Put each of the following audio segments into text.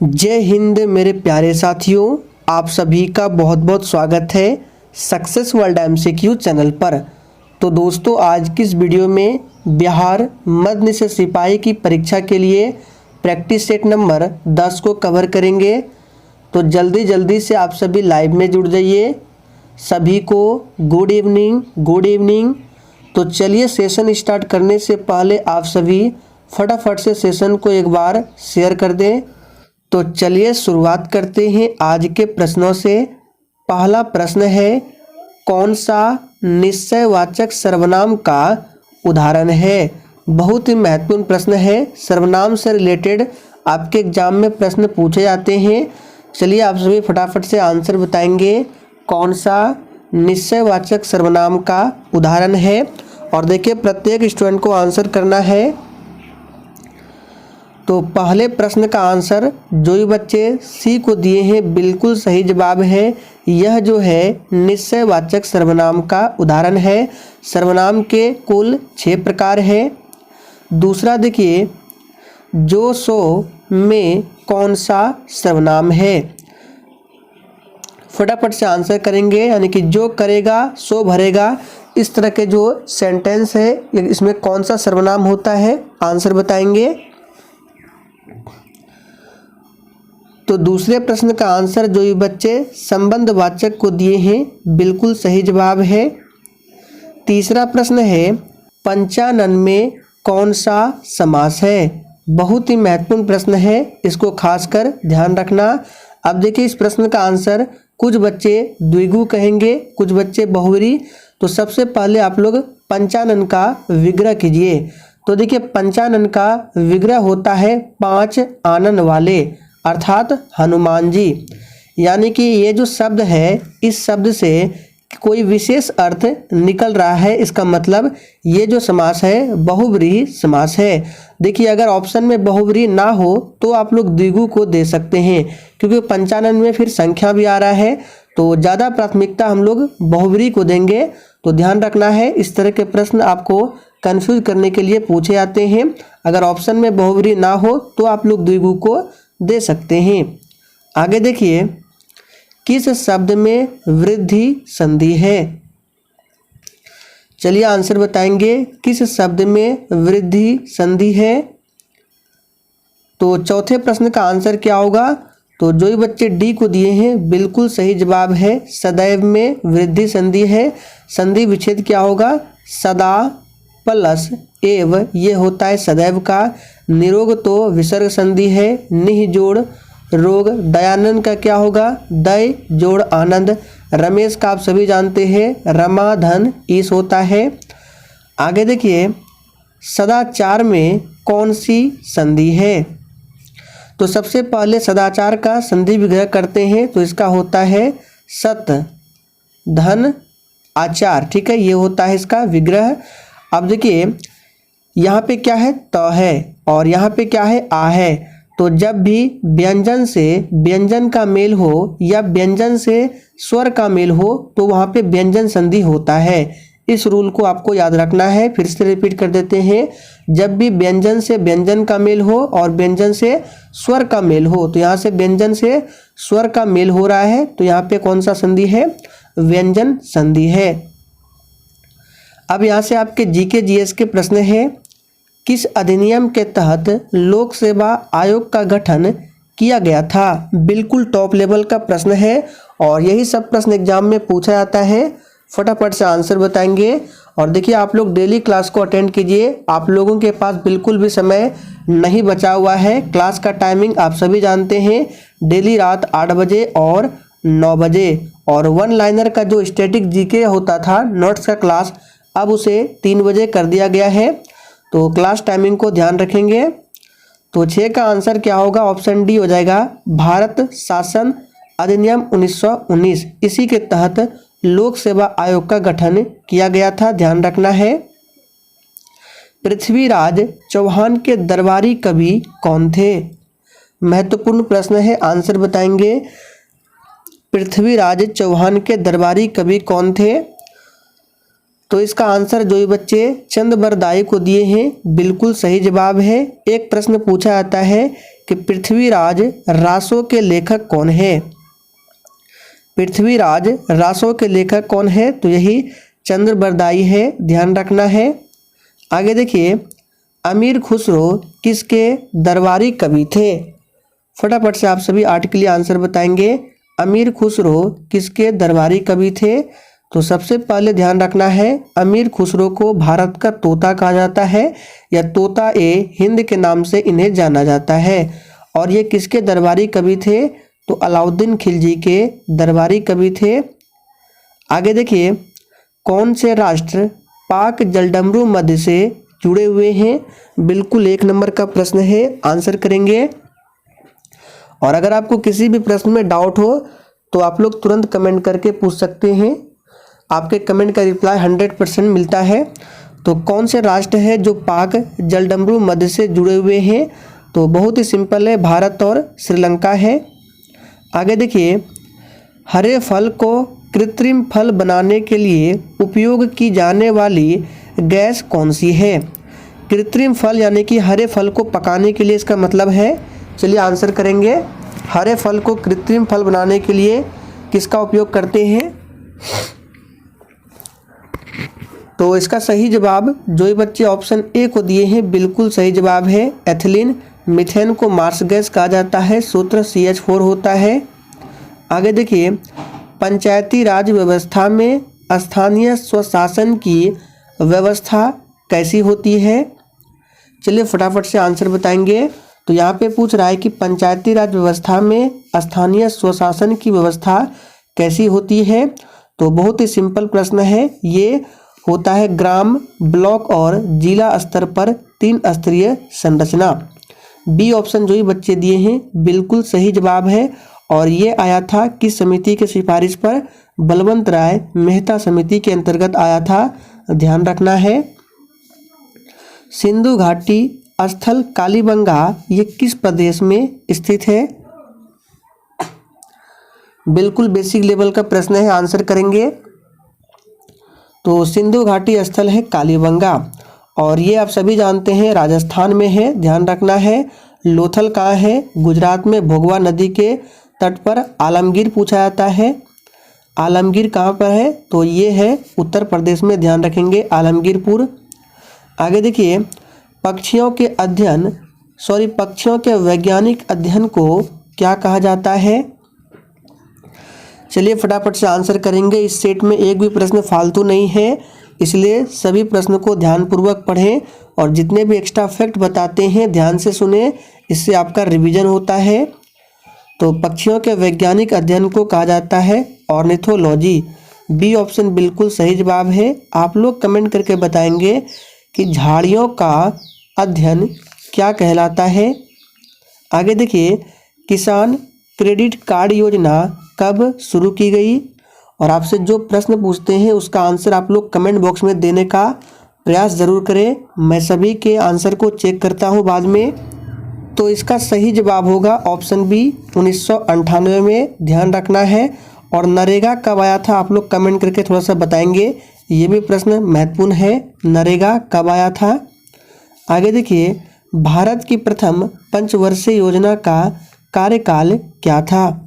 जय हिंद मेरे प्यारे साथियों, आप सभी का बहुत बहुत स्वागत है सक्सेस वर्ल्ड एमसीक्यू चैनल पर। तो दोस्तों, आज की इस वीडियो में बिहार मध्य निषेध सिपाही की परीक्षा के लिए प्रैक्टिस सेट नंबर 10 को कवर करेंगे। तो जल्दी जल्दी से आप सभी लाइव में जुड़ जाइए। सभी को गुड इवनिंग, गुड इवनिंग। तो चलिए, सेशन स्टार्ट करने से पहले आप सभी फटाफट से सेशन को एक बार शेयर कर दें। तो चलिए शुरुआत करते हैं आज के प्रश्नों से। पहला प्रश्न है, कौन सा निश्चयवाचक सर्वनाम का उदाहरण है? बहुत ही महत्वपूर्ण प्रश्न है। सर्वनाम से रिलेटेड आपके एग्जाम में प्रश्न पूछे जाते हैं। चलिए आप सभी फटाफट से आंसर बताएंगे, कौन सा निश्चयवाचक सर्वनाम का उदाहरण है। और देखिए, प्रत्येक स्टूडेंट को आंसर करना है। तो पहले प्रश्न का आंसर जो भी बच्चे सी को दिए हैं, बिल्कुल सही जवाब है। यह जो है निश्चयवाचक सर्वनाम का उदाहरण है। सर्वनाम के कुल 6 प्रकार हैं। दूसरा देखिए, जो सो में कौन सा सर्वनाम है? फटाफट से आंसर करेंगे, यानी कि जो करेगा सो भरेगा, इस तरह के जो सेंटेंस है इसमें कौन सा सर्वनाम होता है, आंसर बताएंगे। तो दूसरे प्रश्न का आंसर जो ये बच्चे संबंधवाचक को दिए हैं, बिल्कुल सही जवाब है। तीसरा प्रश्न है, पंचानन में कौन सा समास है? बहुत ही महत्वपूर्ण प्रश्न है, इसको खासकर ध्यान रखना। अब देखिए, इस प्रश्न का आंसर कुछ बच्चे द्विगु कहेंगे, कुछ बच्चे बहुव्रीहि। तो सबसे पहले आप लोग पंचानन का विग्रह कीजिए। तो देखिए, पंचानन का विग्रह होता है 5 आनन वाले, अर्थात हनुमान जी। यानी कि ये जो शब्द है, इस शब्द से कोई विशेष अर्थ निकल रहा है। इसका मतलब ये जो समास है बहुव्रीहि समास है। देखिए, अगर ऑप्शन में बहुव्रीहि ना हो तो आप लोग द्विगु को दे सकते हैं, क्योंकि पंचानन में फिर संख्या भी आ रहा है। तो ज़्यादा प्राथमिकता हम लोग बहुव्रीहि को देंगे। तो ध्यान रखना है, इस तरह के प्रश्न आपको कंफ्यूज करने के लिए पूछे जाते हैं। अगर ऑप्शन में बहुव्रीहि ना हो तो आप लोग द्विगु को दे सकते हैं। आगे देखिए, किस शब्द में वृद्धि संधि है? चलिए आंसर बताएंगे, किस शब्द में वृद्धि संधि है? तो चौथे प्रश्न का आंसर क्या होगा? तो जो ही बच्चे डी को दिए हैं, बिल्कुल सही जवाब है। सदैव में वृद्धि संधि है। संधि विच्छेद क्या होगा? सदा प्लस एव, ये होता है सदैव का। निरोग तो विसर्ग संधि है। निह जोड़ रोग। दयानंद का क्या होगा? दय जोड़ आनंद। रमेश का आप सभी जानते हैं रमा धन ईश होता है। आगे देखिए, सदाचार में कौन सी संधि है? तो सबसे पहले सदाचार का संधि विग्रह करते हैं, तो इसका होता है सत धन आचार। ठीक है, ये होता है इसका विग्रह। अब देखिए, यहाँ पे क्या है? त है, और यहाँ पे क्या है? आ है। तो जब भी व्यंजन से व्यंजन का मेल हो या व्यंजन से स्वर का मेल हो, तो वहाँ पे व्यंजन संधि होता है। इस रूल को आपको याद रखना है। फिर से रिपीट कर देते हैं, जब भी व्यंजन से व्यंजन का मेल हो और व्यंजन से स्वर का मेल हो, तो यहाँ से व्यंजन से स्वर का मेल हो रहा है, तो यहाँ पे कौन सा संधि है? व्यंजन संधि है। अब यहाँ से आपके जीके जीएस के प्रश्न है, किस अधिनियम के तहत लोक सेवा आयोग का गठन किया गया था? बिल्कुल टॉप लेवल का प्रश्न है, और यही सब प्रश्न एग्जाम में पूछा जाता है। फटाफट से आंसर बताएंगे। और देखिए, आप लोग डेली क्लास को अटेंड कीजिए। आप लोगों के पास बिल्कुल भी समय नहीं बचा हुआ है। क्लास का टाइमिंग आप सभी जानते हैं, डेली रात 8 बजे और 9 बजे। और वन लाइनर का जो स्टैटिक जीके होता था, नोट्स का क्लास, अब उसे 3 बजे कर दिया गया है। तो क्लास टाइमिंग को ध्यान रखेंगे। तो 6 का आंसर क्या होगा? ऑप्शन डी हो जाएगा, भारत शासन अधिनियम 1919। इसी के तहत लोक सेवा आयोग का गठन किया गया था, ध्यान रखना है। पृथ्वीराज चौहान के दरबारी कवि कौन थे? महत्वपूर्ण प्रश्न है, आंसर बताएंगे। पृथ्वीराज चौहान के दरबारी कवि कौन थे? तो इसका आंसर जो ये बच्चे चंद बरदाई को दिए हैं, बिल्कुल सही जवाब है। एक प्रश्न पूछा जाता है कि पृथ्वीराज रासो के लेखक कौन है। पृथ्वीराज रासो के लेखक कौन है, तो यही चंद्रबरदाई है, ध्यान रखना है। आगे देखिए, अमीर खुसरो किसके दरबारी कवि थे। फटाफट से आप सभी 8 के लिए आंसर बताएंगे। अमीर खुसरो किसके दरबारी कवि थे, तो सबसे पहले ध्यान रखना है अमीर खुसरो को भारत का तोता कहा जाता है या तोता ए हिंद के नाम से इन्हें जाना जाता है। और ये किसके दरबारी कवि थे, तो अलाउद्दीन खिलजी के दरबारी कवि थे। आगे देखिए, कौन से राष्ट्र पाक जलडमरू मध्य से जुड़े हुए हैं। बिल्कुल 1 नंबर का प्रश्न है, आंसर करेंगे। और अगर आपको किसी भी प्रश्न में डाउट हो तो आप लोग तुरंत कमेंट करके पूछ सकते हैं, आपके कमेंट का रिप्लाई 100% मिलता है। तो कौन से राष्ट्र है जो पाक जलडमरू मध्य से जुड़े हुए हैं, तो बहुत ही सिंपल है, भारत और श्रीलंका है। आगे देखिए, हरे फल को कृत्रिम फल बनाने के लिए उपयोग की जाने वाली गैस कौन सी है। कृत्रिम फल यानी कि हरे फल को पकाने के लिए इसका मतलब है। चलिए आंसर करेंगे। हरे फल को कृत्रिम फल बनाने के लिए किसका उपयोग करते हैं, तो इसका सही जवाब जो ये बच्चे ऑप्शन ए को दिए हैं बिल्कुल सही जवाब है एथिलीन। मीथेन को मार्स गैस कहा जाता है, सूत्र CH4 होता है। आगे देखिए, पंचायती राज व्यवस्था में स्थानीय स्वशासन की व्यवस्था कैसी होती है। चलिए फटाफट से आंसर बताएंगे। तो यहाँ पे पूछ रहा है कि पंचायती राज व्यवस्था में स्थानीय स्वशासन की व्यवस्था कैसी होती है, तो बहुत ही सिंपल प्रश्न है। ये होता है ग्राम, ब्लॉक और जिला स्तर पर 3 स्तरीय संरचना। बी ऑप्शन जो ही बच्चे दिए हैं बिल्कुल सही जवाब है। और ये आया था किस समिति के सिफारिश पर, बलवंत राय मेहता समिति के अंतर्गत आया था, ध्यान रखना है। सिंधु घाटी स्थल कालीबंगा ये किस प्रदेश में स्थित है। बिल्कुल बेसिक लेवल का प्रश्न है, आंसर करेंगे। तो सिंधु घाटी स्थल है कालीबंगा और ये आप सभी जानते हैं राजस्थान में है, ध्यान रखना है। लोथल कहाँ है, गुजरात में भोगवा नदी के तट पर। आलमगीर पूछा जाता है, आलमगीर कहाँ पर है, तो ये है उत्तर प्रदेश में, ध्यान रखेंगे आलमगीरपुर। आगे देखिए, पक्षियों के वैज्ञानिक अध्ययन को क्या कहा जाता है। चलिए फटाफट से आंसर करेंगे। इस सेट में एक भी प्रश्न फालतू नहीं है, इसलिए सभी प्रश्न को ध्यानपूर्वक पढ़ें और जितने भी एक्स्ट्रा फैक्ट बताते हैं ध्यान से सुने, इससे आपका रिवीजन होता है। तो पक्षियों के वैज्ञानिक अध्ययन को कहा जाता है ऑर्निथोलॉजी। बी ऑप्शन बिल्कुल सही जवाब है। आप लोग कमेंट करके बताएंगे कि झाड़ियों का अध्ययन क्या कहलाता है। आगे देखिए, किसान क्रेडिट कार्ड योजना कब शुरू की गई। और आपसे जो प्रश्न पूछते हैं उसका आंसर आप लोग कमेंट बॉक्स में देने का प्रयास ज़रूर करें, मैं सभी के आंसर को चेक करता हूं बाद में। तो इसका सही जवाब होगा ऑप्शन बी 1998 में, ध्यान रखना है। और नरेगा कब आया था, आप लोग कमेंट करके थोड़ा सा बताएंगे, ये भी प्रश्न महत्वपूर्ण है, नरेगा कब आया था। आगे देखिए, भारत की प्रथम पंचवर्षीय योजना का कार्यकाल क्या था।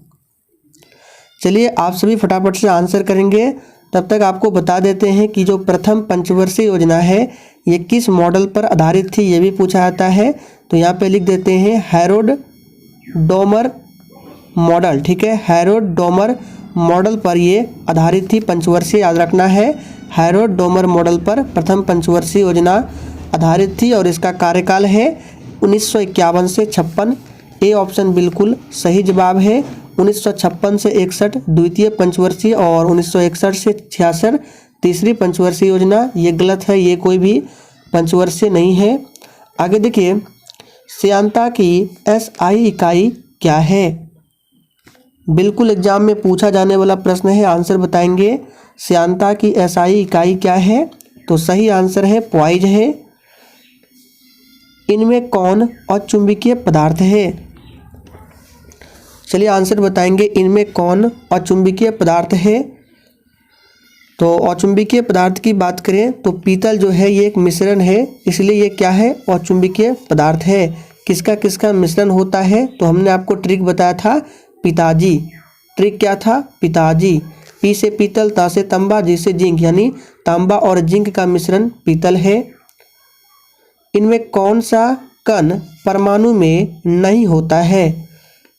चलिए आप सभी फटाफट से आंसर करेंगे, तब तक आपको बता देते हैं कि जो प्रथम पंचवर्षीय योजना है ये किस मॉडल पर आधारित थी, ये भी पूछा जाता है। तो यहाँ पे लिख देते हैं हैरोल्ड डोमर मॉडल, ठीक है, हैरोल्ड डोमर मॉडल पर ये आधारित थी, पंचवर्षीय याद रखना है। हैरोल्ड डोमर मॉडल पर प्रथम पंचवर्षीय योजना आधारित थी और इसका कार्यकाल है 1951 से 56। ए ऑप्शन बिल्कुल सही जवाब है। 1956 से 61 द्वितीय पंचवर्षीय और 1961 से 66 तीसरी पंचवर्षीय योजना, ये गलत है, ये कोई भी पंचवर्षीय नहीं है। आगे देखिए, श्यानता की SI इकाई क्या है। बिल्कुल एग्जाम में पूछा जाने वाला प्रश्न है, आंसर बताएंगे। श्यानता की SI इकाई क्या है, तो सही आंसर है पॉइज है। इनमें कौन अचुंबकीय पदार्थ है। चलिए आंसर बताएंगे, इनमें कौन अचुंबकीय पदार्थ है। तो अचुंबकीय पदार्थ की बात करें तो पीतल जो है ये एक मिश्रण है, इसलिए ये क्या है, अचुंबकीय पदार्थ है। किसका किसका मिश्रण होता है? तो हमने आपको ट्रिक बताया था पिताजी। ट्रिक क्या था? पिताजी। पी से पीतल, ता से तांबा, जी से जिंक, यानी तांबा और जिंक का मिश्रण पीतल है। इनमें कौन सा कण परमाणु में नहीं होता है?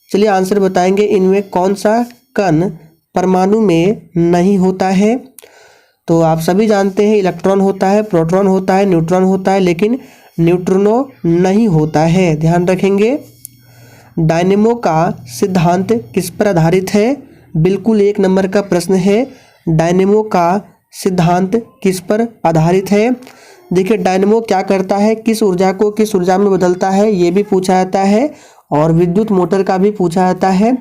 चलिए आंसर बताएंगे। इनमें कौन सा कण परमाणु में नहीं होता है? तो आप सभी जानते हैं इलेक्ट्रॉन होता है, प्रोटॉन होता है, न्यूट्रॉन होता है, लेकिन न्यूट्रिनो नहीं होता है, ध्यान रखेंगे। डायनेमो का सिद्धांत किस पर आधारित है? बिल्कुल 1 नंबर का प्रश्न है। डायनेमो का सिद्धांत किस पर आधारित है? देखिए डायनेमो क्या करता है, किस ऊर्जा को किस ऊर्जा में बदलता है, ये भी पूछा जाता है और विद्युत मोटर का भी पूछा जाता है।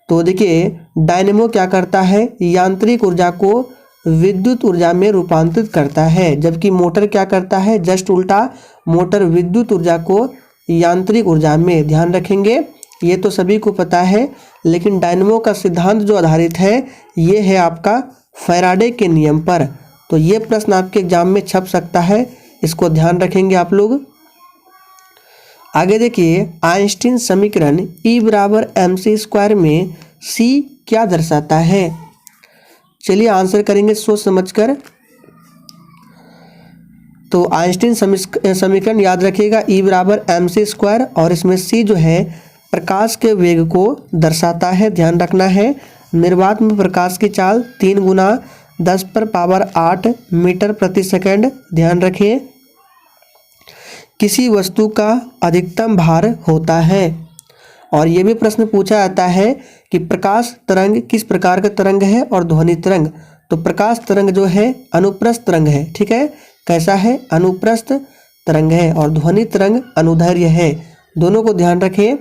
तो देखिए डायनेमो क्या करता है, यांत्रिक ऊर्जा को विद्युत ऊर्जा में रूपांतरित करता है, जबकि मोटर क्या करता है, जस्ट उल्टा। मोटर विद्युत ऊर्जा को यांत्रिक ऊर्जा में, ध्यान रखेंगे। ये तो सभी को पता है, लेकिन डायनेमो का सिद्धांत जो आधारित है ये है आपका फैराडे के नियम पर। तो ये प्रश्न आपके एग्जाम में छप सकता है, इसको ध्यान रखेंगे आप लोग। आगे देखिए आइंस्टीन समीकरण E बराबर mc² में C क्या दर्शाता है? चलिए आंसर करेंगे सोच समझकर। तो आइंस्टीन समीकरण याद रखिएगा, E बराबर mc² और इसमें C जो है प्रकाश के वेग को दर्शाता है, ध्यान रखना है। निर्वात में प्रकाश की चाल 3 गुना 10⁸ मीटर प्रति सेकंड, ध्यान रखें। किसी वस्तु का अधिकतम भार होता है, और ये भी प्रश्न पूछा जाता है कि प्रकाश तरंग किस प्रकार का तरंग है और ध्वनि तरंग। तो प्रकाश तरंग जो है अनुप्रस्थ तरंग है, ठीक है। कैसा है? अनुप्रस्थ तरंग है, और ध्वनि तरंग अनुदैर्घ्य है। दोनों को ध्यान रखें।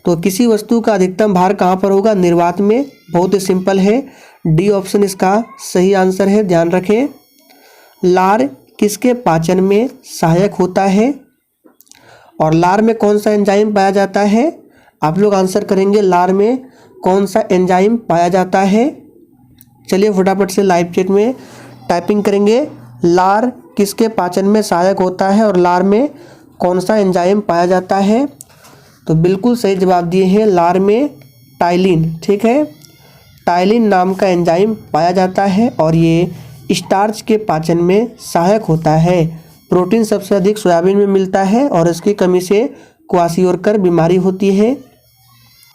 तो किसी वस्तु का अधिकतम भार कहाँ पर होगा? निर्वात में। बहुत ही सिंपल है, डी ऑप्शन इसका सही आंसर है, ध्यान रखें। लार किसके पाचन में सहायक होता है? और लार में कौन सा एंजाइम पाया जाता है? आप लोग आंसर करेंगे, लार में कौन सा एंजाइम पाया जाता है? चलिए फटाफट से लाइव चैट में टाइपिंग करेंगे, लार किसके पाचन में सहायक होता है और लार में कौन सा एंजाइम पाया जाता है? तो बिल्कुल सही जवाब दिए हैं, लार में टाइलिन, ठीक है। टाइलिन नाम का एंजाइम पाया जाता है और ये स्टार्च के पाचन में सहायक होता है। प्रोटीन सबसे अधिक सोयाबीन में मिलता है और इसकी कमी से क्वाशियोरकर बीमारी होती है।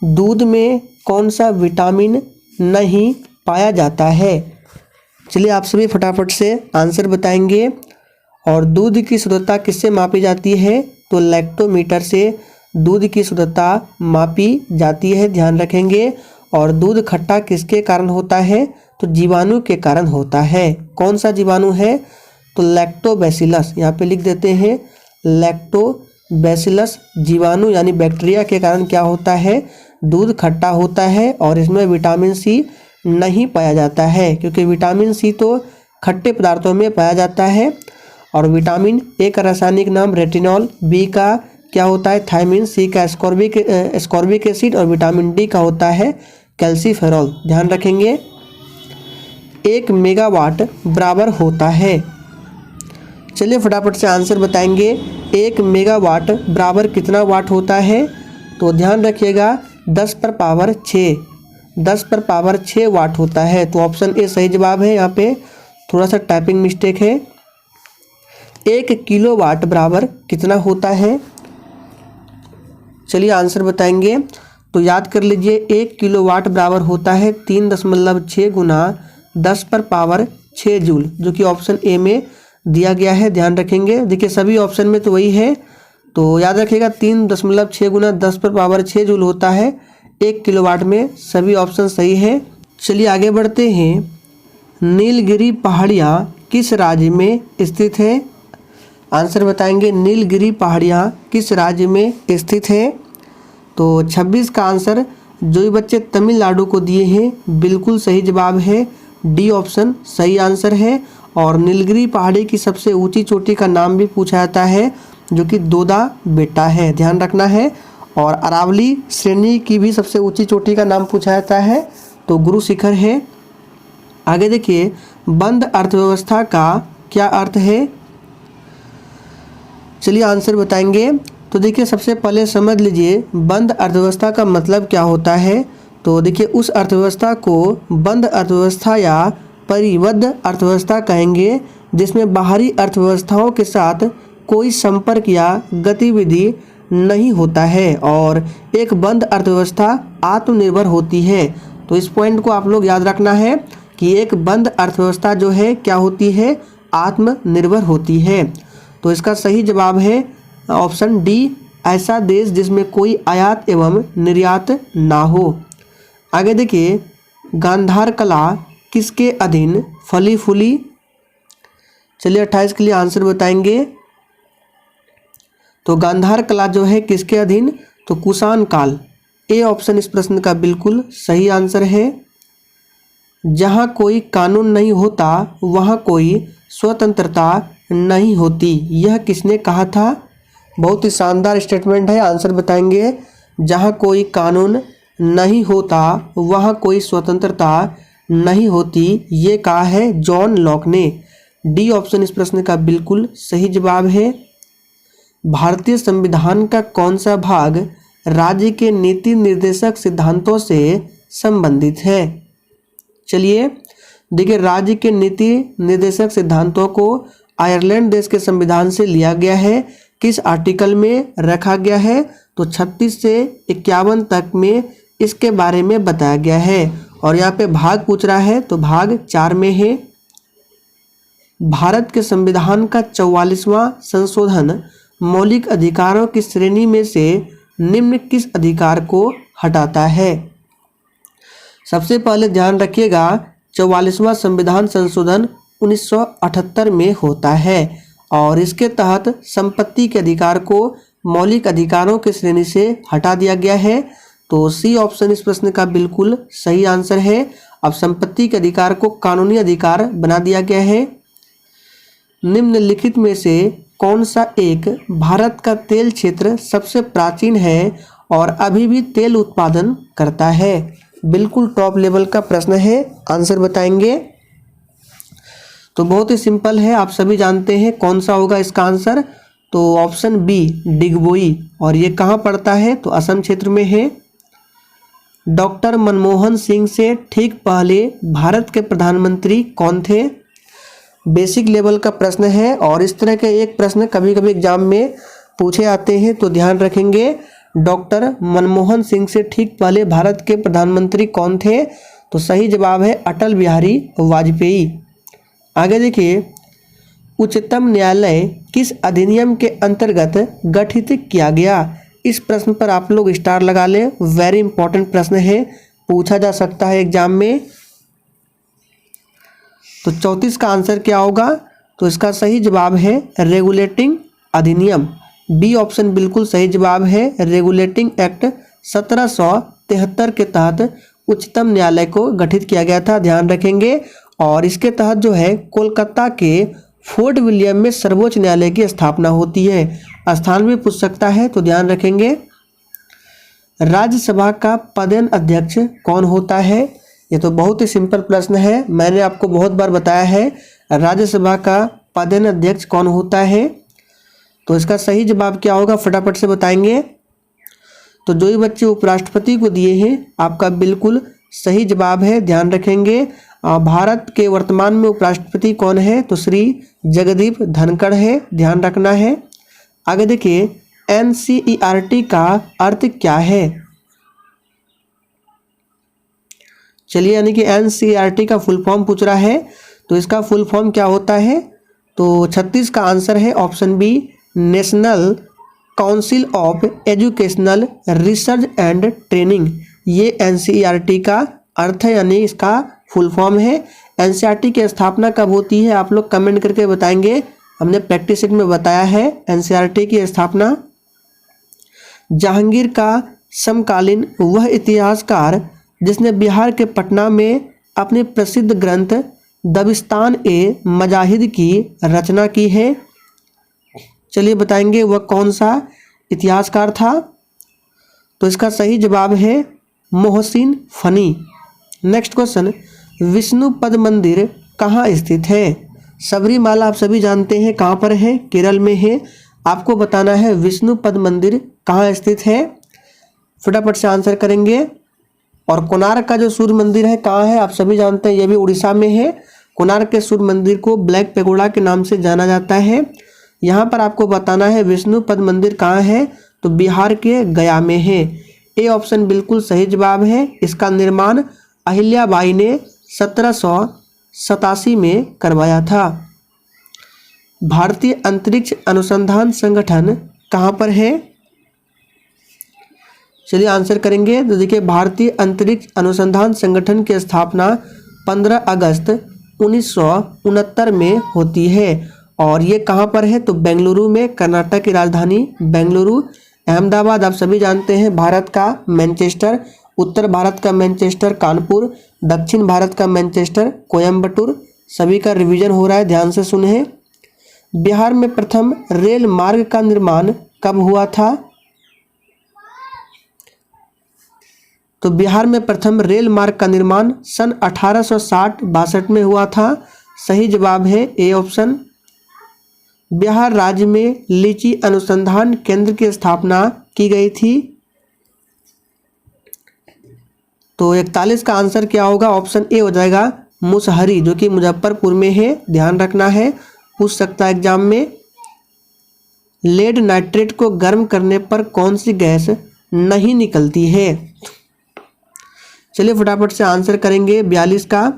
दूध में कौन सा विटामिन नहीं पाया जाता है? चलिए आप सभी फटाफट से आंसर बताएंगे। और दूध की शुद्धता किससे मापी जाती है? तो लैक्टोमीटर से दूध की शुद्धता मापी जाती है, ध्यान रखेंगे। और दूध खट्टा किसके कारण होता है? तो जीवाणु के कारण होता है। कौन सा जीवाणु है? तो लैक्टोबैसिलस, यहाँ पे लिख देते हैं लैक्टोबैसिलस जीवाणु यानी बैक्टीरिया के कारण क्या होता है? दूध खट्टा होता है। और इसमें विटामिन सी नहीं पाया जाता है, क्योंकि विटामिन सी तो खट्टे पदार्थों में पाया जाता है। और विटामिन ए का रासायनिक नाम रेटिनॉल, बी का क्या होता है? थायमिन, सी का एस्कॉर्बिक एसिड और विटामिन डी का होता है कैल्सीफेरॉल, ध्यान रखेंगे। 1 मेगावाट बराबर होता है, चलिए फटाफट से आंसर बताएंगे। 1 मेगावाट बराबर कितना वाट होता है? तो ध्यान रखिएगा 10⁻6 वाट होता है। तो ऑप्शन ए सही जवाब है। यहाँ पे थोड़ा सा टाइपिंग मिस्टेक है। 1 किलोवाट बराबर कितना होता है? चलिए आंसर बताएंगे। तो याद कर लीजिए 1 किलोवाट बराबर होता है 3.6 गुना 10⁻6 जूल, जो कि ऑप्शन ए में दिया गया है, ध्यान रखेंगे। देखिए सभी ऑप्शन में तो वही है, तो याद रखिएगा 3.6 गुना 10⁻6 जूल होता है 1 किलोवाट में। सभी ऑप्शन सही है। चलिए आगे बढ़ते हैं। नीलगिरी पहाड़ियाँ किस राज्य में स्थित है? आंसर बताएंगे, नीलगिरी पहाड़ियाँ किस राज्य में स्थित है? तो 26 का आंसर जो भी बच्चे तमिलनाडु को दिए हैं बिल्कुल सही जवाब है, डी ऑप्शन सही आंसर है। और नीलगिरी पहाड़ी की सबसे ऊंची चोटी का नाम भी पूछा जाता है, जो कि दोदा बेटा है, ध्यान रखना है। और अरावली श्रेणी की भी सबसे ऊंची चोटी का नाम पूछा जाता है, तो गुरु शिखर है। आगे देखिए, बंद अर्थव्यवस्था का क्या अर्थ है? चलिए आंसर बताएंगे। तो देखिए सबसे पहले समझ लीजिए बंद अर्थव्यवस्था का मतलब क्या होता है। तो देखिए उस अर्थव्यवस्था को बंद अर्थव्यवस्था या परिबद्ध अर्थव्यवस्था कहेंगे जिसमें बाहरी अर्थव्यवस्थाओं के साथ कोई संपर्क या गतिविधि नहीं होता है और एक बंद अर्थव्यवस्था आत्मनिर्भर होती है। तो इस पॉइंट को आप लोग याद रखना है कि एक बंद अर्थव्यवस्था जो है क्या होती है, आत्मनिर्भर होती है। तो इसका सही जवाब है ऑप्शन डी, ऐसा देश जिसमें कोई आयात एवं निर्यात ना हो। आगे देखिए गांधार कला किसके अधीन फली फूली। चलिए 28 के लिए आंसर बताएंगे। तो गांधार कला जो है किसके अधीन, तो कुषाण काल। ए ऑप्शन इस प्रश्न का बिल्कुल सही आंसर है। जहाँ कोई कानून नहीं होता वहाँ कोई स्वतंत्रता नहीं होती, यह किसने कहा था। बहुत ही शानदार स्टेटमेंट है, आंसर बताएंगे। जहाँ कोई कानून नहीं होता वहाँ कोई स्वतंत्रता नहीं होती, ये कहा है जॉन लॉक ने। डी ऑप्शन इस प्रश्न का बिल्कुल सही जवाब है। भारतीय संविधान का कौन सा भाग राज्य के नीति निर्देशक सिद्धांतों से संबंधित है। चलिए देखिए राज्य के नीति निर्देशक सिद्धांतों को आयरलैंड देश के संविधान से लिया गया है। किस आर्टिकल में रखा गया है, तो 36 से 51 तक में इसके बारे में बताया गया है। और यहाँ पे भाग पूछ रहा है तो भाग 4 में है। भारत के संविधान का 44वां संशोधन मौलिक अधिकारों की श्रेणी में से निम्न किस अधिकार को हटाता है। सबसे पहले ध्यान रखिएगा 44वां संविधान संशोधन 1978 में होता है और इसके तहत संपत्ति के अधिकार को मौलिक अधिकारों की श्रेणी से हटा दिया गया है। तो सी ऑप्शन इस प्रश्न का बिल्कुल सही आंसर है। अब संपत्ति के अधिकार को कानूनी अधिकार बना दिया गया है। निम्नलिखित में से कौन सा एक भारत का तेल क्षेत्र सबसे प्राचीन है और अभी भी तेल उत्पादन करता है। बिल्कुल टॉप लेवल का प्रश्न है, आंसर बताएंगे। तो बहुत ही सिंपल है, आप सभी जानते हैं कौन सा होगा इसका आंसर। तो ऑप्शन बी डिगबोई। और ये कहाँ पड़ता है, तो असम क्षेत्र में है। डॉक्टर मनमोहन सिंह से ठीक पहले भारत के प्रधानमंत्री कौन थे। बेसिक लेवल का प्रश्न है और इस तरह के एक प्रश्न कभी कभी एग्जाम में पूछे आते हैं, तो ध्यान रखेंगे। डॉक्टर मनमोहन सिंह से ठीक पहले भारत के प्रधानमंत्री कौन थे, तो सही जवाब है अटल बिहारी वाजपेयी। आगे देखिए उच्चतम न्यायालय किस अधिनियम के अंतर्गत गठित किया गया। इस प्रश्न पर आप लोग स्टार लगा लें, वेरी इंपॉर्टेंट प्रश्न है, पूछा जा सकता है एग्जाम में। तो 34 का आंसर क्या होगा, तो इसका सही जवाब है रेगुलेटिंग अधिनियम। बी ऑप्शन बिल्कुल सही जवाब है। रेगुलेटिंग एक्ट 1773 के तहत उच्चतम न्यायालय को गठित किया गया था, ध्यान रखेंगे। और इसके तहत जो है कोलकाता के फोर्ट विलियम में सर्वोच्च न्यायालय की स्थापना होती है। स्थान भी पूछ सकता है, तो ध्यान रखेंगे। राज्यसभा का पदेन अध्यक्ष कौन होता है। ये तो बहुत ही सिंपल प्रश्न है, मैंने आपको बहुत बार बताया है राज्यसभा का पदेन अध्यक्ष कौन होता है। तो इसका सही जवाब क्या होगा, फटाफट से बताएंगे। तो जो ही बच्चे उपराष्ट्रपति को दिए हैं आपका बिल्कुल सही जवाब है, ध्यान रखेंगे। भारत के वर्तमान में उपराष्ट्रपति कौन है, तो श्री जगदीप धनखड़ है, ध्यान रखना है। आगे देखिए NCERT का अर्थ क्या है। चलिए यानी कि NCERT का फुल फॉर्म पूछ रहा है, तो इसका फुल फॉर्म क्या होता है। तो 36 का आंसर है option B national council of educational research and training. ये NCERT का अर्थ है, यानी इसका फुल फॉर्म है। NCERT की स्थापना कब होती है, आप लोग कमेंट करके बताएंगे। हमने प्रैक्टिस सेट में बताया है NCERT की स्थापना। जहांगीर का समकालीन वह इतिहासकार जिसने बिहार के पटना में अपने प्रसिद्ध ग्रंथ दबिस्तान ए मजाहिद की रचना की है। चलिए बताएंगे वह कौन सा इतिहासकार था। तो इसका सही जवाब है Mohsin funny. Next question, Vishnupad मंदिर कहाँ स्थित है। सबरीमाला आप सभी जानते हैं कहाँ पर है, केरल में है। आपको बताना है विष्णुपद मंदिर कहाँ स्थित है, फटाफट से आंसर करेंगे। और कोणार्क का जो सूर्य मंदिर है कहाँ है, आप सभी जानते हैं ये भी उड़ीसा में है। कोणार्क के सूर्य मंदिर को ब्लैक पेगोडा के नाम से जाना जाता है। यहाँ पर आपको बताना है विष्णुपद मंदिर कहाँ है, तो बिहार के गया में है। ए ऑप्शन बिल्कुल सही जवाब है। इसका निर्माण अहिल्याबाई ने 1787 में करवाया था। भारतीय अंतरिक्ष अनुसंधान संगठन कहाँ पर है, चलिए आंसर करेंगे। तो देखिए भारतीय अंतरिक्ष अनुसंधान संगठन की स्थापना 15 अगस्त 1969 में होती है और ये कहाँ पर है, तो बेंगलुरु में, कर्नाटक की राजधानी बेंगलुरु। अहमदाबाद आप सभी जानते हैं भारत का मैनचेस्टर, उत्तर भारत का मैनचेस्टर कानपुर, दक्षिण भारत का मैनचेस्टर कोयम्बटूर। सभी का रिवीजन हो रहा है, ध्यान से सुने। बिहार में प्रथम रेल मार्ग का निर्माण कब हुआ था, तो बिहार में प्रथम रेल मार्ग का निर्माण सन 1860-62 में हुआ था। सही जवाब है ए ऑप्शन। बिहार राज्य में लीची अनुसंधान केंद्र की स्थापना की गई थी। तो 41 का आंसर क्या होगा, ऑप्शन ए हो जाएगा मुसहरी, जो कि मुजफ्फरपुर में है, ध्यान रखना है, पूछ सकता है एग्जाम में। लेड नाइट्रेट को गर्म करने पर कौन सी गैस नहीं निकलती है, चलिए फटाफट से आंसर करेंगे। 42 का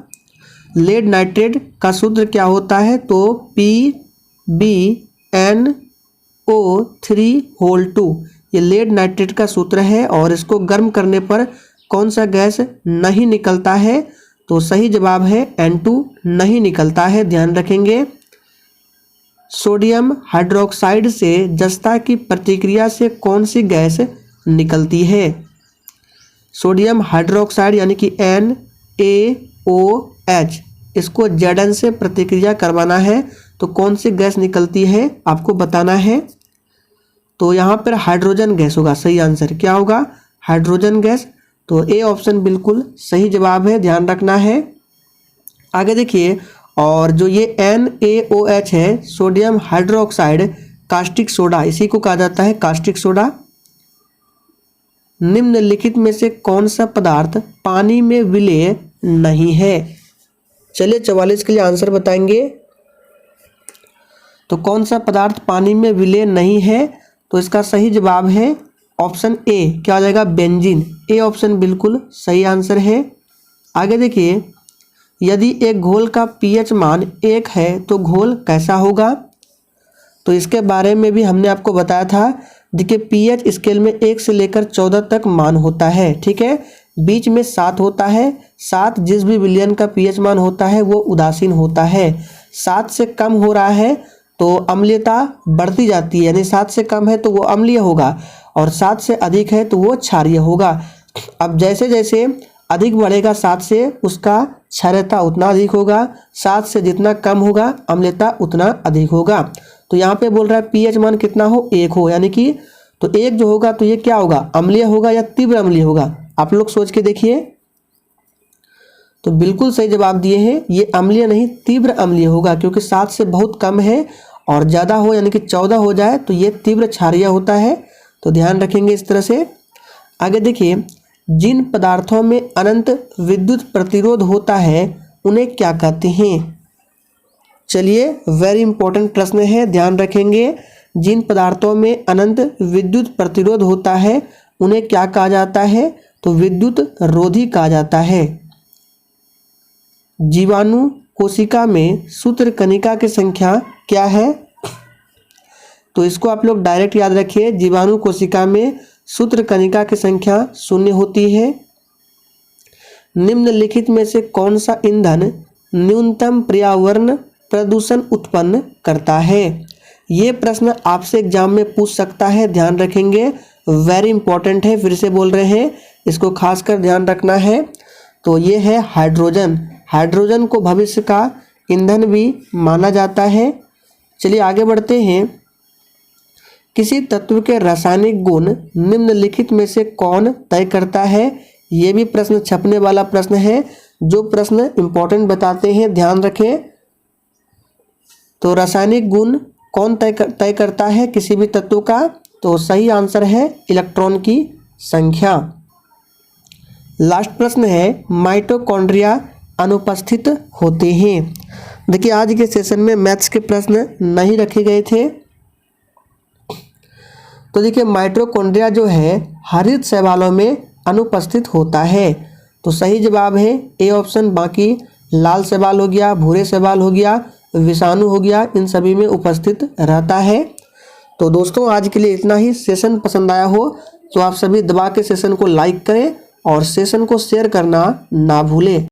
लेड नाइट्रेट का सूत्र क्या होता है, तो PbNO3 ये लेड नाइट्रेट का सूत्र है और इसको गर्म करने पर कौन सा गैस नहीं निकलता है, तो सही जवाब है N2 नहीं निकलता है, ध्यान रखेंगे। सोडियम हाइड्रोक्साइड से जस्ता की प्रतिक्रिया से कौन सी गैस निकलती है, सोडियम हाइड्रोक्साइड यानी कि NaOH, इसको Zn से प्रतिक्रिया करवाना है तो कौन सी गैस निकलती है आपको बताना है। तो यहाँ पर हाइड्रोजन गैस होगा, सही आंसर क्या होगा, हाइड्रोजन गैस। तो ए ऑप्शन बिल्कुल सही जवाब है, ध्यान रखना है। आगे देखिए, और जो ये NaOH है, सोडियम हाइड्रोक्साइड कास्टिक सोडा, इसी को कहा जाता है कास्टिक सोडा। निम्नलिखित में से कौन सा पदार्थ पानी में विलेय नहीं है, चलिए 44 के लिए आंसर बताएंगे। तो कौन सा पदार्थ पानी में विलेय नहीं है, तो इसका सही जवाब है ऑप्शन ए, क्या हो जाएगा, बेंजीन। ए ऑप्शन बिल्कुल सही आंसर है। आगे देखिए, यदि एक घोल का pH मान 1 है तो घोल कैसा होगा, तो इसके बारे में भी हमने आपको बताया था। देखिए pH स्केल में 1 से लेकर 14 तक मान होता है, ठीक है, बीच में 7 होता है। 7 जिस भी विलयन का pH मान होता है वो उदासीन होता है। 7 से कम हो रहा है तो अम्लीयता बढ़ती जाती है, यानी 7 से कम है तो वो अम्लीय होगा और 7 से अधिक है तो वो क्षारीय होगा। अब जैसे जैसे अधिक बढ़ेगा 7 से, उसका क्षारीयता उतना अधिक होगा, 7 से जितना कम होगा अम्लीयता उतना अधिक होगा। तो यहाँ पे बोल रहा है pH मान कितना हो, 1 हो, यानी कि तो 1 जो होगा तो ये क्या होगा, अम्लीय होगा या तीव्र अम्लीय होगा, आप लोग सोच के देखिए। तो बिल्कुल सही जवाब दिए हैं, ये अम्लीय नहीं तीव्र अम्लीय होगा, क्योंकि 7 से बहुत कम है और ज़्यादा हो यानी कि 14 हो जाए तो ये तीव्र क्षारीय होता है। तो ध्यान रखेंगे इस तरह से। आगे देखिए, जिन पदार्थों में अनंत विद्युत प्रतिरोध होता है उन्हें क्या कहते हैं, चलिए वेरी इंपॉर्टेंट प्रश्न है, ध्यान रखेंगे। जिन पदार्थों में अनंत विद्युत प्रतिरोध होता है उन्हें क्या कहा जाता है, तो विद्युत रोधी कहा जाता है। जीवाणु कोशिका में सूत्रकणिका की संख्या क्या है, तो इसको आप लोग डायरेक्ट याद रखिए, जीवाणु कोशिका में सूत्रकणिका की संख्या 0 होती है। निम्नलिखित में से कौन सा ईंधन न्यूनतम पर्यावरण प्रदूषण उत्पन्न करता है, ये प्रश्न आपसे एग्जाम में पूछ सकता है, ध्यान रखेंगे, वेरी इंपॉर्टेंट है, फिर से बोल रहे हैं, इसको खासकर ध्यान रखना है। तो ये है हाइड्रोजन। हाइड्रोजन को भविष्य का ईंधन भी माना जाता है। चलिए आगे बढ़ते हैं। किसी तत्व के रासायनिक गुण निम्नलिखित में से कौन तय करता है, ये भी प्रश्न छपने वाला प्रश्न है, जो प्रश्न इंपॉर्टेंट बताते हैं, ध्यान रखें। तो रासायनिक गुण कौन तय करता है किसी भी तत्व का? तो सही आंसर है इलेक्ट्रॉन की संख्या। लास्ट प्रश्न है, माइटोकॉन्ड्रिया अनुपस्थित होते हैं। देखिए आज के सेशन में मैथ्स के प्रश्न नहीं रखे गए थे। तो देखिए माइटोकॉन्ड्रिया जो है हरित शैवालों में अनुपस्थित होता है। तो सही जवाब है ए ऑप्शन। बाकी लाल शैवाल हो गया, भूरे शैवाल हो गया, विषाणु हो गया, इन सभी में उपस्थित रहता है। तो दोस्तों आज के लिए इतना ही। सेशन पसंद आया हो तो आप सभी दबा के सेशन को लाइक करें और सेशन को शेयर करना ना भूलें।